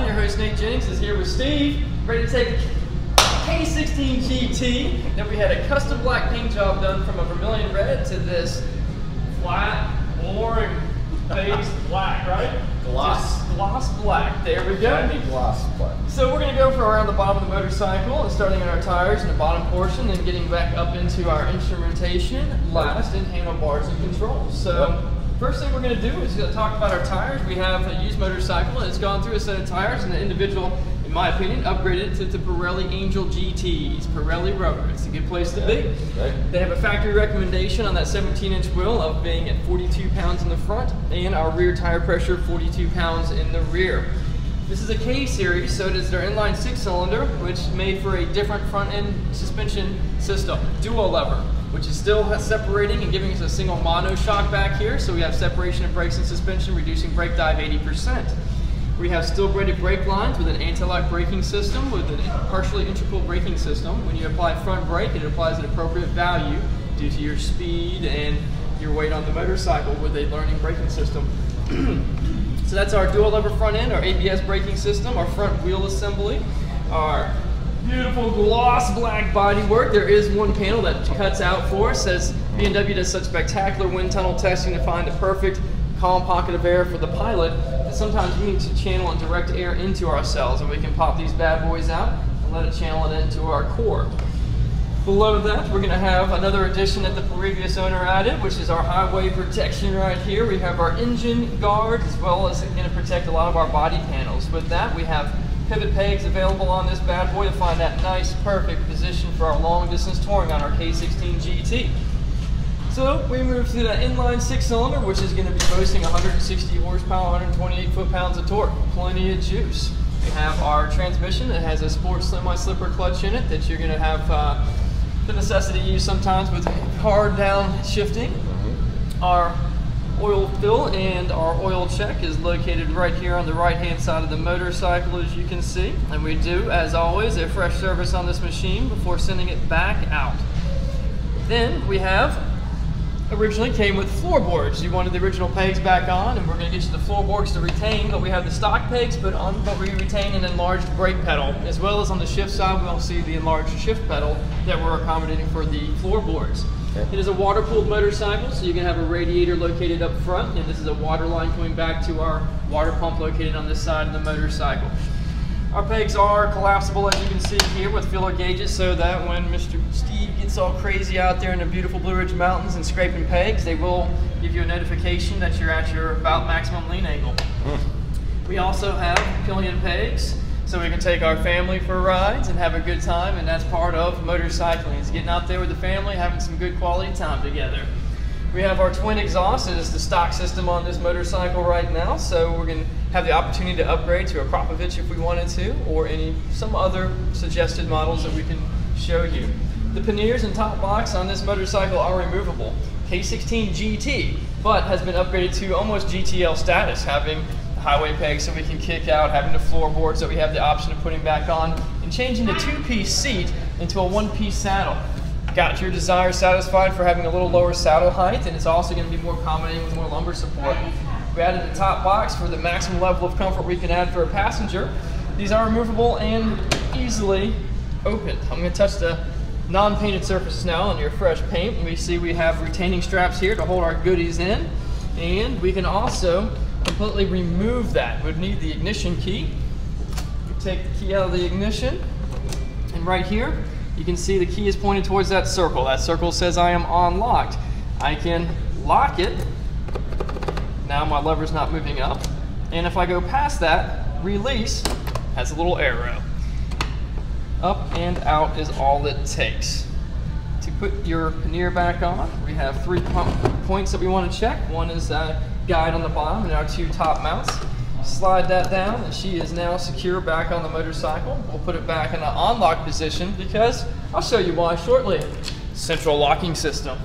Frontline. Your host Nate Jennings is here with Steve, ready to take the K1600GT that we had a custom black paint job done from a vermilion red to this flat, boring, base black, right? Gloss. Just gloss black. There we go. Shiny gloss black. So we're going to go for around the bottom of the motorcycle and starting at our tires in the bottom portion, then getting back up into our instrumentation, last in handlebars and controls. So first thing we're going to do is talk about our tires. We have a used motorcycle and it's gone through a set of tires, and the individual, in my opinion, upgraded it to the Pirelli Angel GTs, Pirelli rubber. It's a good place to be. Right. They have a factory recommendation on that 17-inch wheel of being at 42 pounds in the front and our rear tire pressure 42 pounds in the rear. This is a K series, so it is their inline 6-cylinder, which is made for a different front end suspension system, dual lever, which is still separating and giving us a single mono shock back here. So we have separation of brakes and suspension, reducing brake dive 80%. We have steel braided brake lines with an anti-lock braking system with a partially integral braking system. When you apply front brake, it applies an appropriate value due to your speed and your weight on the motorcycle with a learning braking system. So that's our dual lever front end, our ABS braking system, our front wheel assembly, our beautiful gloss black bodywork. There is one panel that cuts out for us, as BMW does such spectacular wind tunnel testing to find the perfect calm pocket of air for the pilot, that sometimes we need to channel and direct air into our cells, and we can pop these bad boys out and let it channel it into our core. Below that, we're going to have another addition that the previous owner added, which is our highway protection right here. We have our engine guard, as well as going to protect a lot of our body panels. With that, we have pivot pegs available on this bad boy to find that nice, perfect position for our long distance touring on our K16 GT. So we move to the inline 6-cylinder, which is going to be boasting 160 horsepower, 128 foot-pounds of torque, plenty of juice. We have our transmission that has a sport semi-slipper clutch in it that you're going to have the necessity to use sometimes with hard down shifting. Our oil fill and our oil check is located right here on the right-hand side of the motorcycle, as you can see. And we do, as always, a fresh service on this machine before sending it back out. Then we have originally came with floorboards. You wanted the original pegs back on, and we're going to get you the floorboards to retain, but we have the stock pegs but we retain an enlarged brake pedal, as well as on the shift side we'll see the enlarged shift pedal that we're accommodating for the floorboards. Okay. It is a water-cooled motorcycle, so you can have a radiator located up front, and this is a water line coming back to our water pump located on this side of the motorcycle. Our pegs are collapsible, as you can see here, with filler gauges, so that when Mr. Steve gets all crazy out there in the beautiful Blue Ridge Mountains and scraping pegs, they will give you a notification that you're at your about maximum lean angle. We also have pillion pegs, so we can take our family for rides and have a good time, and that's part of motorcycling. It's getting out there with the family, having some good quality time together. We have our twin exhaust. It is the stock system on this motorcycle right now, so we're going to have the opportunity to upgrade to a Kropovich if we wanted to, or some other suggested models that we can show you. The panniers and top box on this motorcycle are removable. K16 GT, but has been upgraded to almost GTL status, having the highway pegs so we can kick out, having the floorboards that we have the option of putting back on, and changing the 2-piece seat into a 1-piece saddle. Got your desire satisfied for having a little lower saddle height, and it's also going to be more accommodating with more lumbar support. We added the top box for the maximum level of comfort we can add for a passenger. These are removable and easily opened. I'm going to touch the non-painted surfaces now on your fresh paint. And we see we have retaining straps here to hold our goodies in, and we can also completely remove that. We'd need the ignition key. Take the key out of the ignition, and right here you can see the key is pointed towards that circle. That circle says I am unlocked. I can lock it. Now my lever's not moving up. And if I go past that, release has a little arrow. Up and out is all it takes. To put your pannier back on, we have 3 points that we want to check. One is a guide on the bottom and our 2 top mounts. Slide that down, and she is now secure back on the motorcycle. We'll put it back in an unlock position because I'll show you why shortly. Central locking system.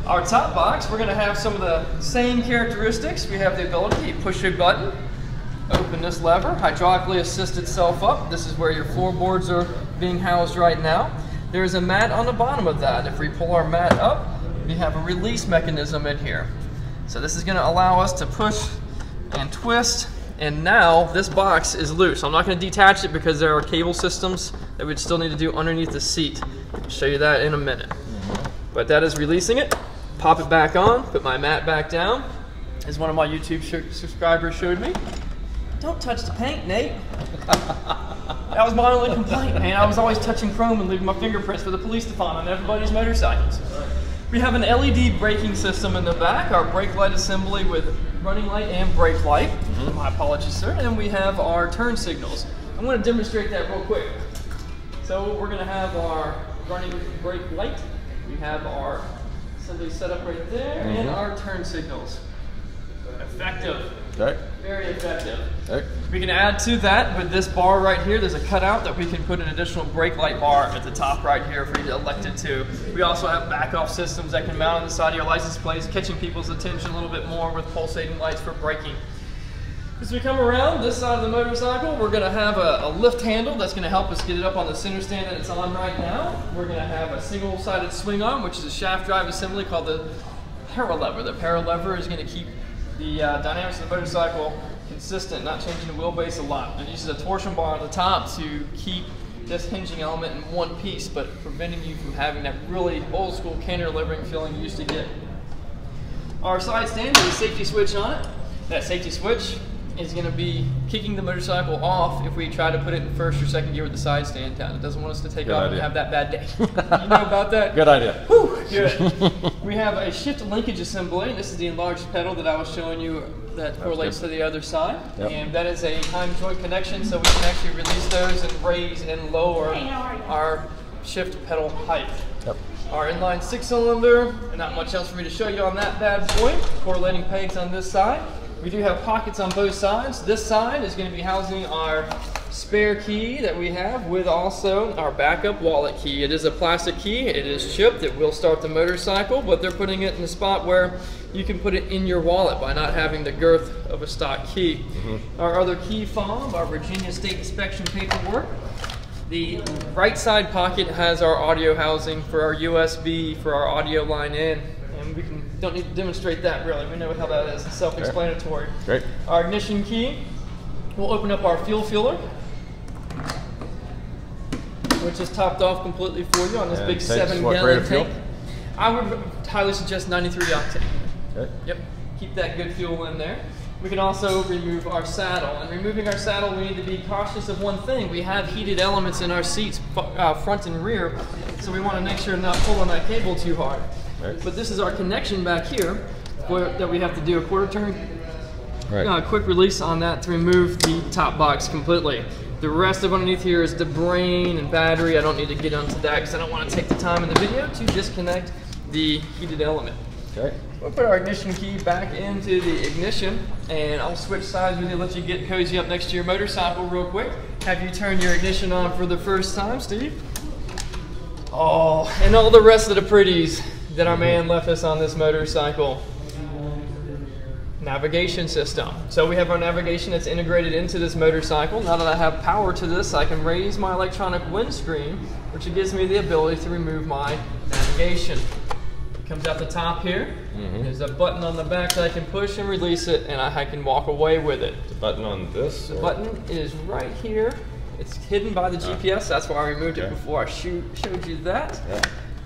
Our top box, we're going to have some of the same characteristics. We have the ability to push a button, open this lever, hydraulically assist itself up. This is where your floorboards are being housed right now. There's a mat on the bottom of that. If we pull our mat up, we have a release mechanism in here. So this is going to allow us to push and twist And now this box is loose. I'm not going to detach it because there are cable systems that we'd still need to do underneath the seat. I'll show you that in a minute. But that is releasing it. Pop it back on, put my mat back down. As one of my YouTube subscribers showed me. Don't touch the paint, Nate. That was my only complaint, man. I was always touching chrome and leaving my fingerprints for the police to find on everybody's motorcycles. We have an LED braking system in the back, our brake light assembly with running light and brake light. My apologies, sir. And we have our turn signals. I'm going to demonstrate that real quick. So we're going to have our running brake light. We have our assembly set up right there, and our turn signals. Effective. Okay. Very effective. Okay. We can add to that with this bar right here. There's a cutout that we can put an additional brake light bar at the top right here for you to elect it to. We also have back-off systems that can mount on the side of your license plates, catching people's attention a little bit more with pulsating lights for braking. As we come around this side of the motorcycle, we're going to have a lift handle that's going to help us get it up on the center stand that it's on right now. We're going to have a single-sided swing arm, which is a shaft drive assembly called the paralever. The paralever is going to keep the dynamics of the motorcycle consistent, not changing the wheelbase a lot. It uses a torsion bar on the top to keep this hinging element in one piece, but preventing you from having that really old school cantilevering feeling you used to get. Our side stand has a safety switch on it. That safety switch is going to be kicking the motorcycle off if we try to put it in first or second gear with the side stand down. It doesn't want us to take off and have that bad day. You know about that? Good idea. Whew, good. We have a shift linkage assembly. This is the enlarged pedal that I was showing you that correlates to the other side. Yep. And that is a time joint connection, so we can actually release those and raise and lower our shift pedal height. Yep. Our inline 6-cylinder, and not much else for me to show you on that bad boy. Correlating pegs on this side. We do have pockets on both sides. This side is going to be housing our spare key that we have with also our backup wallet key. It is a plastic key. It is chipped. It will start the motorcycle, but they're putting it in a spot where you can put it in your wallet by not having the girth of a stock key. Our other key fob, our Virginia State Inspection paperwork. The right side pocket has our audio housing for our USB, for our audio line in. And we don't need to demonstrate that really. We know how that is. It's self-explanatory. Great. Our ignition key will open up our fuel filler, which is topped off completely for you on this big 7-gallon tank. I would highly suggest 93 octane. Okay. Yep. Keep that good fuel in there. We can also remove our saddle. And removing our saddle, we need to be cautious of one thing. We have heated elements in our seats, front and rear, so we want to make sure not pull on that cable too hard. Right. But this is our connection back here that we have to do a quarter turn. Right. Quick release on that to remove the top box completely. The rest of underneath here is the brain and battery. I don't need to get onto that because I don't want to take the time in the video to disconnect the heated element. Okay. We'll put our ignition key back into the ignition, and I'll switch sides with you, let you get cozy up next to your motorcycle real quick. Have you turn your ignition on for the first time, Steve? Oh, and all the rest of the pretties that our man left us on this motorcycle. Navigation system. So we have our navigation that's integrated into this motorcycle. Now that I have power to this, I can raise my electronic windscreen, which gives me the ability to remove my navigation. It comes out the top here. There's a button on the back that I can push and release it, and I can walk away with it. The button on this? The button is right here. It's hidden by the GPS. That's why I removed it before I showed you that.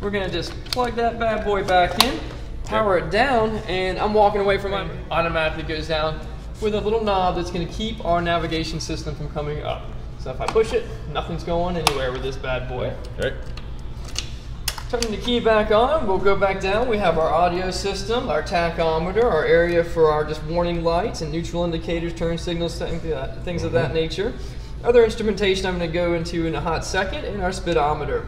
We're gonna just plug that bad boy back in, power it down, and I'm walking away from it. Automatically goes down with a little knob that's gonna keep our navigation system from coming up. So if I push it, nothing's going anywhere with this bad boy. Okay. Turning the key back on, we'll go back down. We have our audio system, our tachometer, our area for our just warning lights and neutral indicators, turn signals, things of that nature. Other instrumentation I'm going to go into in a hot second, and our speedometer.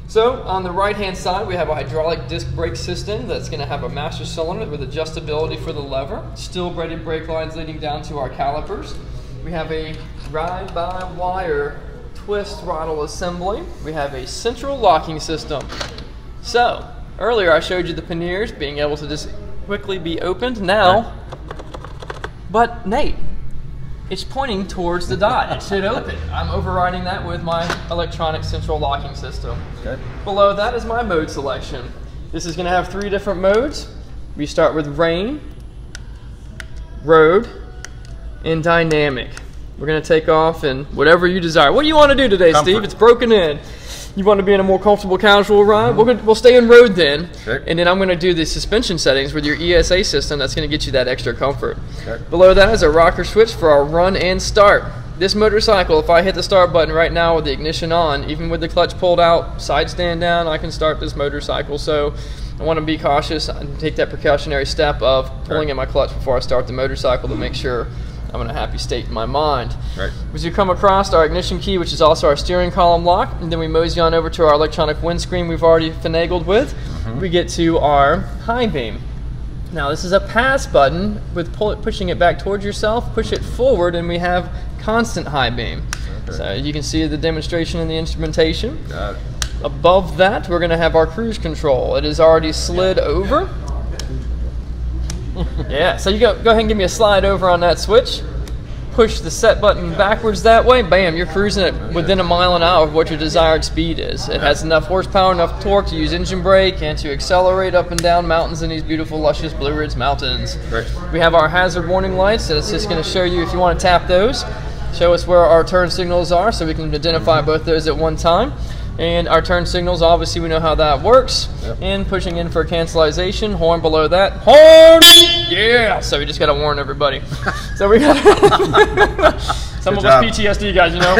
So on the right hand side we have a hydraulic disc brake system that's going to have a master cylinder with adjustability for the lever, steel braided brake lines leading down to our calipers. We have a ride-by-wire twist throttle assembly. We have a central locking system. So earlier I showed you the panniers being able to just quickly be opened. Now, but Nate, it's pointing towards the dot. It should open. I'm overriding that with my electronic central locking system. Okay. Below that is my mode selection. This is going to have 3 different modes. We start with rain, road, and dynamic. We're going to take off in whatever you desire. What do you want to do today, Comfort. Steve? It's broken in. You want to be in a more comfortable casual ride? We'll stay in road then. Okay. And then I'm going to do the suspension settings with your ESA system. That's going to get you that extra comfort. Okay. Below that is a rocker switch for our run and start. This motorcycle, if I hit the start button right now with the ignition on, even with the clutch pulled out, side stand down, I can start this motorcycle. So I want to be cautious and take that precautionary step of pulling in my clutch before I start the motorcycle to make sure I'm in a happy state in my mind. Right. As you come across our ignition key, which is also our steering column lock, and then we mosey on over to our electronic windscreen we've already finagled with, we get to our high beam. Now this is a pass button with pushing it back towards yourself, push it forward, and we have constant high beam. Okay. So you can see the demonstration in the instrumentation. Got it. Above that, we're going to have our cruise control. It is already slid over. Yeah, so you go ahead and give me a slide over on that switch. Push the set button backwards that way. Bam, you're cruising it within a mile an hour of what your desired speed is. It has enough horsepower, enough torque to use engine brake and to accelerate up and down mountains in these beautiful, luscious Blue Ridge Mountains. Right. We have our hazard warning lights, so it's just going to show you if you want to tap those. Show us where our turn signals are so we can identify both those at one time. And our turn signals, obviously we know how that works. Yep. And pushing in for cancellation, horn below that. Horn! Yeah! So we just got to warn everybody. So we got some of us PTSD guys, you know.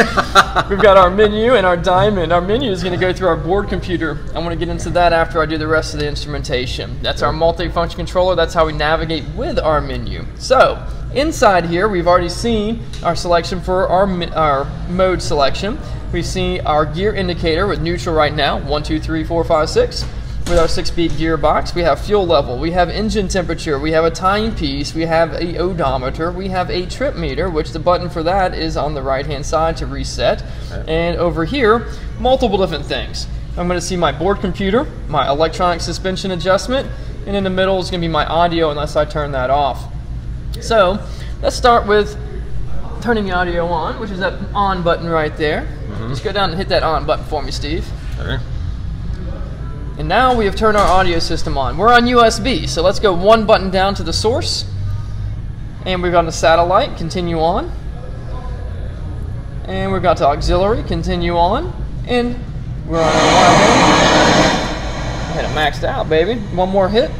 We've got our menu and our diamond. Our menu is going to go through our board computer. I'm going to get into that after I do the rest of the instrumentation. That's our multi-function controller. That's how we navigate with our menu. So inside here, we've already seen our selection for our mode selection. We see our gear indicator with neutral right now, 1, 2, 3, 4, 5, 6. With our 6-speed gearbox, we have fuel level, we have engine temperature, we have a timepiece, we have a odometer, we have a trip meter, which the button for that is on the right-hand side to reset. And over here, multiple different things. I'm going to see my board computer, my electronic suspension adjustment, and in the middle is going to be my audio unless I turn that off. So let's start with turning the audio on, which is that on button right there. Just go down and hit that on button for me, Steve. Okay. And now we have turned our audio system on. We're on USB, so let's go one button down to the source. And we've got the satellite, continue on. And we've got to auxiliary, continue on. And we're on our wideband. Had it maxed out, baby. One more hit.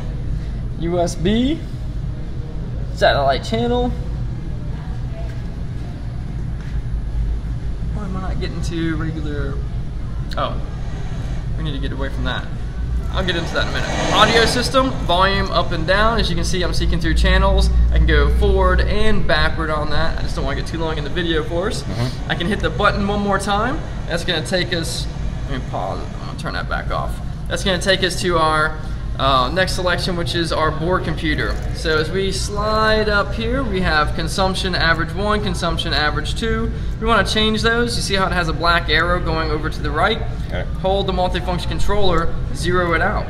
USB. Satellite channel. Why am I not getting to regular? Oh, we need to get away from that. I'll get into that in a minute. Audio system, volume up and down. As you can see, I'm seeking through channels. I can go forward and backward on that. I just don't want to get too long in the video for us. I can hit the button one more time. That's going to take us, let me pause it. I'm going to turn that back off. That's going to take us to our next selection, which is our board computer. So as we slide up here, we have consumption average 1, consumption average 2. We want to change those. You see how it has a black arrow going over to the right? Okay. Hold the multifunction controller, zero it out.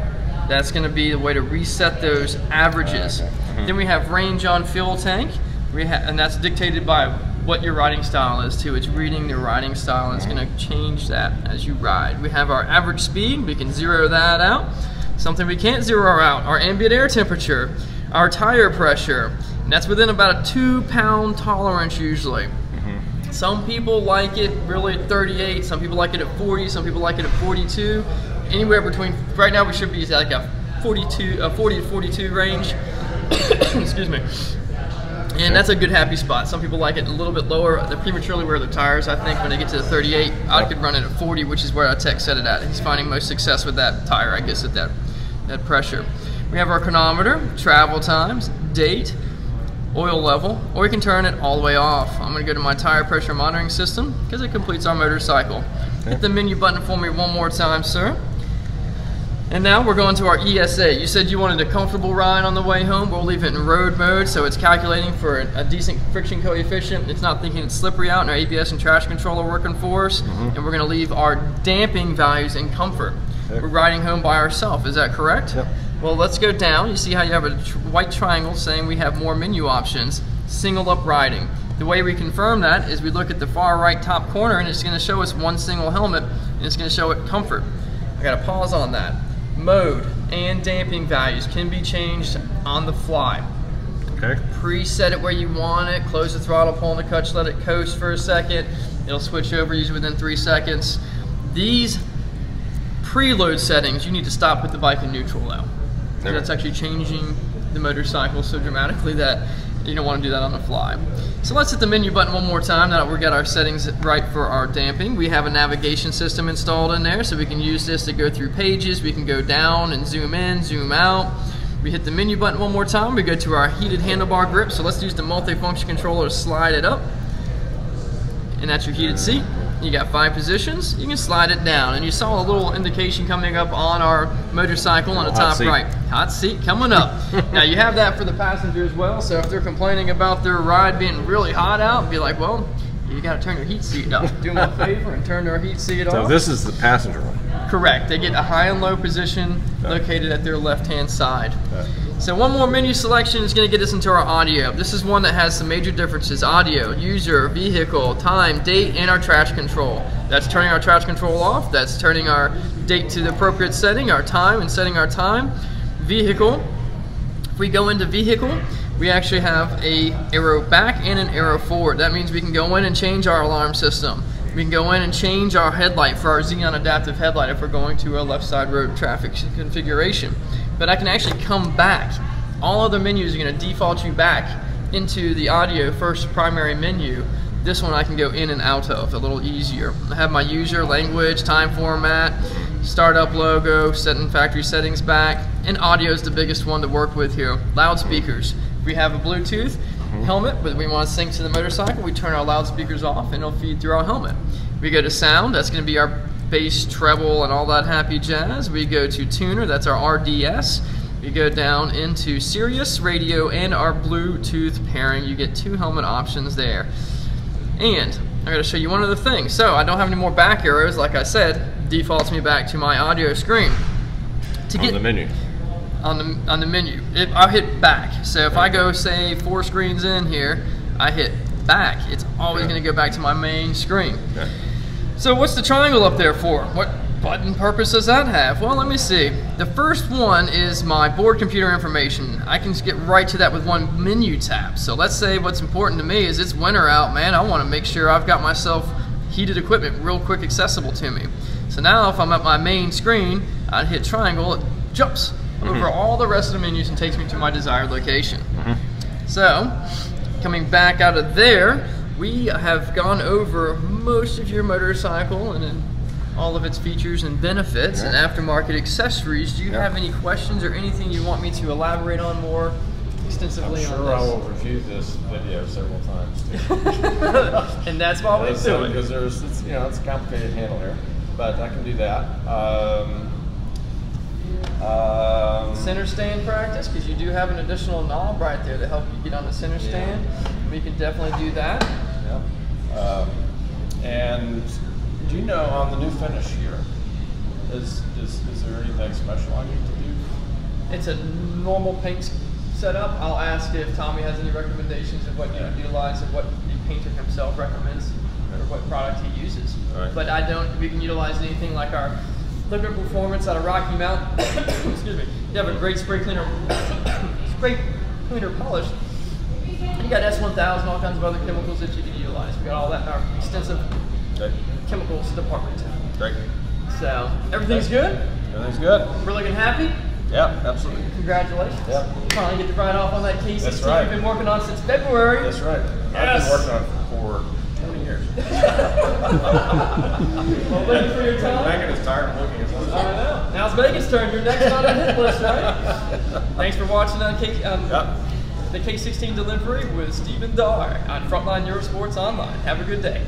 That's going to be the way to reset those averages. Then we have range on fuel tank, and that's dictated by what your riding style is too. It's reading the riding style, and it's going to change that as you ride. We have our average speed. We can zero that out. Something we can't zero out, our ambient air temperature, our tire pressure, and that's within about a 2-pound tolerance usually. Some people like it really at 38, some people like it at 40, some people like it at 42. Anywhere between, right now we should be at like a 40 to 42 range. Excuse me. And that's a good happy spot. Some people like it a little bit lower. They prematurely wear their tires. I think when they get to the 38, I could run it at 40, which is where our tech set it at. He's finding most success with that tire, I guess, at that pressure. We have our chronometer, travel times, date, oil level, or we can turn it all the way off. I'm going to go to my tire pressure monitoring system because it completes our motorcycle. Hit the menu button for me one more time, sir. And now we're going to our ESA. You said you wanted a comfortable ride on the way home. We'll leave it in road mode, so it's calculating for a decent friction coefficient. It's not thinking it's slippery out, and our ABS and traction control are working for us. And we're going to leave our damping values in comfort. We're riding home by ourselves, is that correct? Yep. Well, let's go down. You see how you have a white triangle saying we have more menu options. Single up riding. The way we confirm that is we look at the far right top corner, and it's going to show us one single helmet, and it's going to show it comfort. I got to pause on that. Mode and damping values can be changed on the fly. Okay. Preset it where you want it. Close the throttle, pull on the clutch, let it coast for a second. It'll switch over usually within 3 seconds. These preload settings, you need to stop with the bike in neutral though. So that's actually changing the motorcycle so dramatically that you don't want to do that on the fly. So let's hit the menu button one more time now that we've got our settings right for our damping. We have a navigation system installed in there, so we can use this to go through pages. We can go down and zoom in, zoom out. We hit the menu button one more time. We go to our heated handlebar grip. So let's use the multi-function controller to slide it up. And that's your heated seat. You got 5 positions. You can slide it down. And you saw a little indication coming up on our motorcycle on the top right. Hot seat coming up. Now you have that for the passenger as well. So if they're complaining about their ride being really hot out, be like, well, you got to turn your heat seat up. Do them a favor and turn their heat seat off. So this is the passenger one. Correct. They get a high and low position located at their left-hand side. So one more menu selection is going to get us into our audio. This is one that has some major differences. Audio, user, vehicle, time, date, and our traction control. That's turning our traction control off. That's turning our date to the appropriate setting, our time, and setting our time. Vehicle. If we go into vehicle, we actually have a arrow back and an arrow forward. That means we can go in and change our alarm system. We can go in and change our headlight for our Xeon adaptive headlight if we're going to a left side road traffic configuration. But I can actually come back. All other menus are going to default you back into the audio first primary menu. This one I can go in and out of a little easier. I have my user, language, time format, startup logo, setting factory settings back, and audio is the biggest one to work with here. Loudspeakers. If we have a Bluetooth helmet, but we want to sync to the motorcycle, we turn our loudspeakers off and it'll feed through our helmet. We go to sound, that's going to be our bass, treble, and all that happy jazz. We go to tuner, that's our RDS. We go down into Sirius, radio, and our Bluetooth pairing. You get 2 helmet options there. And I'm going to show you one other thing. So I don't have any more back arrows, like I said, defaults me back to my audio screen. To get on the menu. On the menu, I'll hit back. So if I go, say, 4 screens in here, I hit back. It's always going to go back to my main screen. So what's the triangle up there for? What button purpose does that have? Well, let me see. The first one is my board computer information. I can just get right to that with one menu tap. So let's say what's important to me is it's winter out, man. I want to make sure I've got myself heated equipment real quick accessible to me. So now if I'm at my main screen, I hit triangle, it jumps over all the rest of the menus and takes me to my desired location. So coming back out of there, we have gone over most of your motorcycle and all of its features and benefits and aftermarket accessories. Do you have any questions or anything you want me to elaborate on more extensively on this? I'm sure I will review this video several times too. And that's why we do it. Because it's a complicated handle here, but I can do that. Center stand practice, because you do have an additional knob right there to help you get on the center stand. We can definitely do that. And do you know on the new finish here, is there anything special I need to do? It's a normal paint setup. I'll ask if Tommy has any recommendations of what you would utilize and what the painter himself recommends or what product he uses. But we can utilize anything like our Liquid Performance out of Rocky Mount. Excuse me. You have a great spray cleaner polish. You got S1000, all kinds of other chemicals that you can utilize. We got all that in our extensive chemicals department. Great. So everything's good? Everything's good. We're looking happy? Yeah, absolutely. Congratulations. Yeah. Finally get to ride off on that K16 That's right. you've been working on since February. That's right. Yes. I've been working on it for 20 years. Well, thank you for your time. Megan is tired of looking at this. I know. Now it's Megan's turn. You're next on the hit list, right? Thanks for watching on the K16 delivery with Steve and Darr on Frontline Eurosports Online. Have a good day.